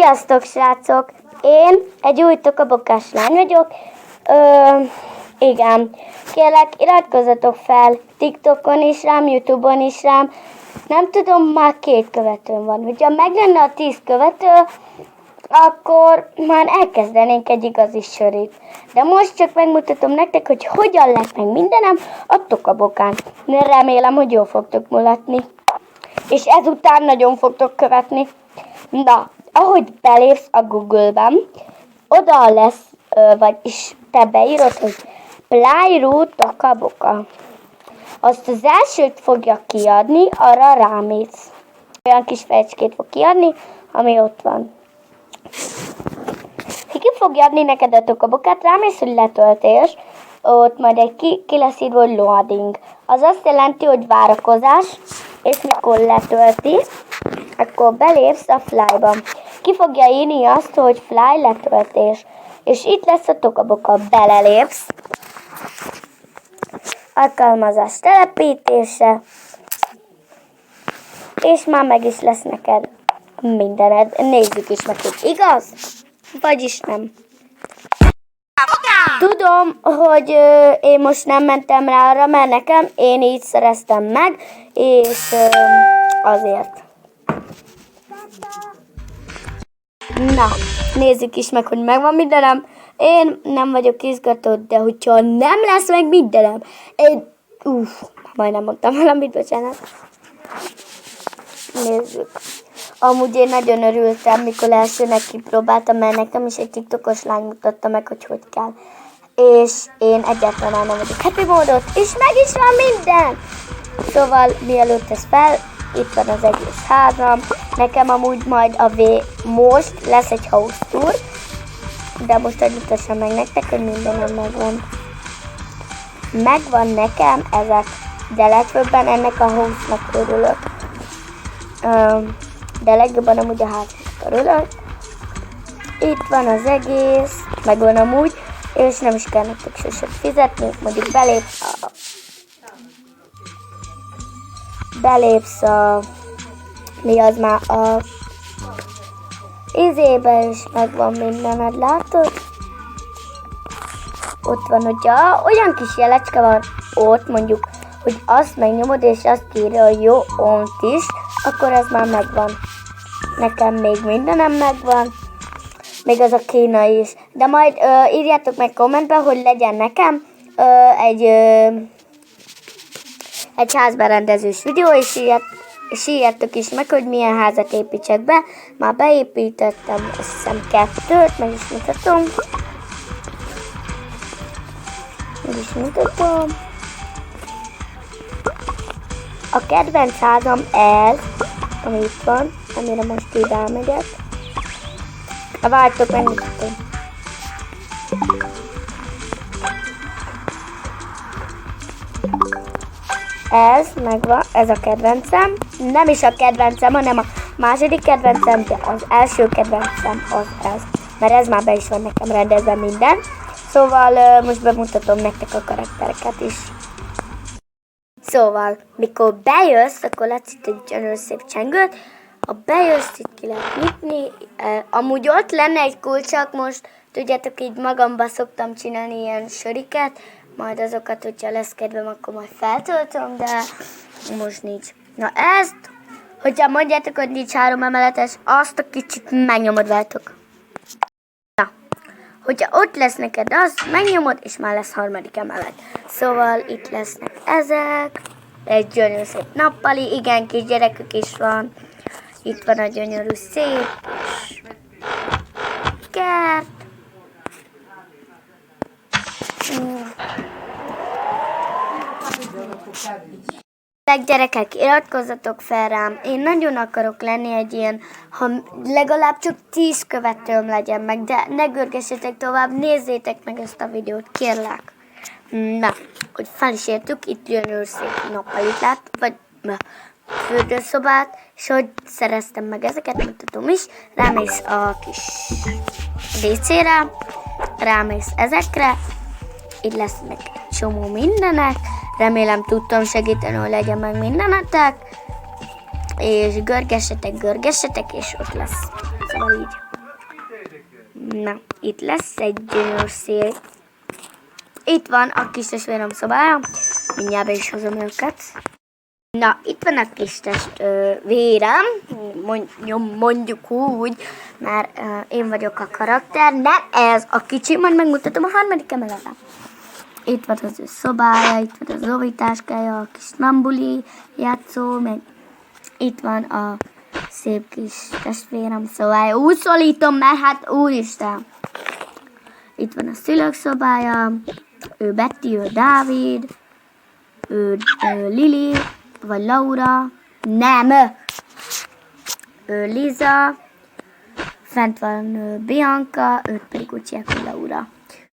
Sziasztok, srácok! Én egy új tokabokás lány vagyok. Igen. Kérlek, iratkozzatok fel TikTokon is rám, YouTube-on is rám. Nem tudom, már 2 követőm van. Hogyha meg lenne a 10 követő, akkor már elkezdenénk egy igazi sörit. De most csak megmutatom nektek, hogy hogyan lett meg mindenem a tokabokán. Remélem, hogy jól fogtok mulatni. És ezután nagyon fogtok követni. Na, ahogy belépsz a Google-ben, oda lesz, vagyis te beírod, hogy Plyroot tokaboka. Azt az elsőt fogja kiadni, arra rámész. Olyan kis fecskét fog kiadni, ami ott van. Ki fogja adni neked a tokabokát, rámész, hogy letöltés, ott majd egy ki lesz írva, hogy loading. Az azt jelenti, hogy várakozás, és mikor letölti, akkor belépsz a Fly-ba. Ki fogja írni azt, hogy Fly letöltés. És itt lesz a tokaboka. Belelépsz. Alkalmazás telepítése. És már meg is lesz neked mindened. Nézzük is meg, hogy igaz, vagyis nem. Tudom, hogy én most nem mentem rá arra, mert nekem én így szereztem meg, és azért. Na, nézzük is meg, hogy megvan mindenem. Én nem vagyok izgatott, de hogyha nem lesz meg mindenem, majdnem mondtam valamit, bocsánat. Nézzük. Amúgy én nagyon örültem, mikor elsőnek kipróbáltam, mert nekem is egy TikTokos lány mutatta meg, hogy kell. És én egyáltalán nem vagyok happy módot, és meg is van minden! Szóval mielőtt ez fel, itt van az egész házam. Nekem amúgy majd most lesz egy house tour, de most hogy mutassam meg nektek, hogy mindenem megvan. Megvan nekem ezek, de legfőbben ennek a house-nak örülök. De legjobban amúgy a háznak örülök. Itt van az egész, megvan amúgy, és nem is kell nektek sose fizetni, mondjuk belépsz a mi az már a izébe is megvan mindened, látod? Ott van, hogyha olyan kis jelecske van ott, mondjuk, hogy azt megnyomod, és azt írja, hogy jó, ont is, akkor ez már megvan. Nekem még mindenem megvan, még az a kínai is. De majd írjátok meg kommentben, hogy legyen nekem egy házberendezős videó, és írjátok is meg, hogy milyen házat építsek be. Már beépítettem, azt hiszem 2-t, meg is mutatom. A kedvenc házam ez, ami itt van, amire most így elmegyek. Vártok, megmutatom. Ez megvan, ez a kedvencem. Nem is a kedvencem, hanem a második kedvencem, de az első kedvencem az ez. Mert ez már be is van nekem rendezve minden. Szóval most bemutatom nektek a karaktereket is. Szóval, mikor bejössz, akkor látsz itt egy nagyon szép csengőt. Ha bejössz, itt ki lehet nyitni. Amúgy ott lenne egy kulcsak most, tudjátok, így magamba szoktam csinálni ilyen söriket. Majd azokat, hogyha lesz kedvem, akkor majd feltöltöm, de most nincs. Na ezt, hogyha mondjátok, hogy nincs 3 emeletes, azt a kicsit megnyomod veltek. Na, hogyha ott lesz neked az, megnyomod, és már lesz 3. emelet. Szóval itt lesznek ezek. Egy gyönyörű szép nappali, igen, kis gyerekük is van. Itt van a gyönyörű szép kis kert. Gyerekek, iratkozzatok fel rám. Én nagyon akarok lenni egy ilyen, ha legalább csak 10 követőm legyen meg, de ne görgessetek tovább, nézzétek meg ezt a videót, kérlek. Na, hogy fel is értük, itt gyönyörű szép nappalit lát, vagy fürdőszobát, és hogy szereztem meg ezeket, mutatom is. Rámész a kis WC-re, rámész ezekre, itt lesznek egy csomó mindenek. Remélem tudtam segíteni, hogy legyen meg mindenetek. És görgessetek, és ott lesz. Szóval így. Na, itt lesz egy gyönyörű szél. Itt van a kis testvérem szobája. Mindjárt be is hozom őket. Na, itt van a kis testvérem. Mondjuk úgy, mert én vagyok a karakter. Nem ez a kicsi, majd megmutatom a harmadik emeleten. Itt van az ő szobája, itt van az óvitáskája, a kis trambuli játszó, meg itt van a szép kis testvérem szobája. Úgy szólítom, mert hát úristen. Itt van a szülők szobája, ő Betty, ő Dávid, ő Lili, vagy Laura, nem, ő Liza, fent van Bianca, őt pedig úgy hívják, Laura.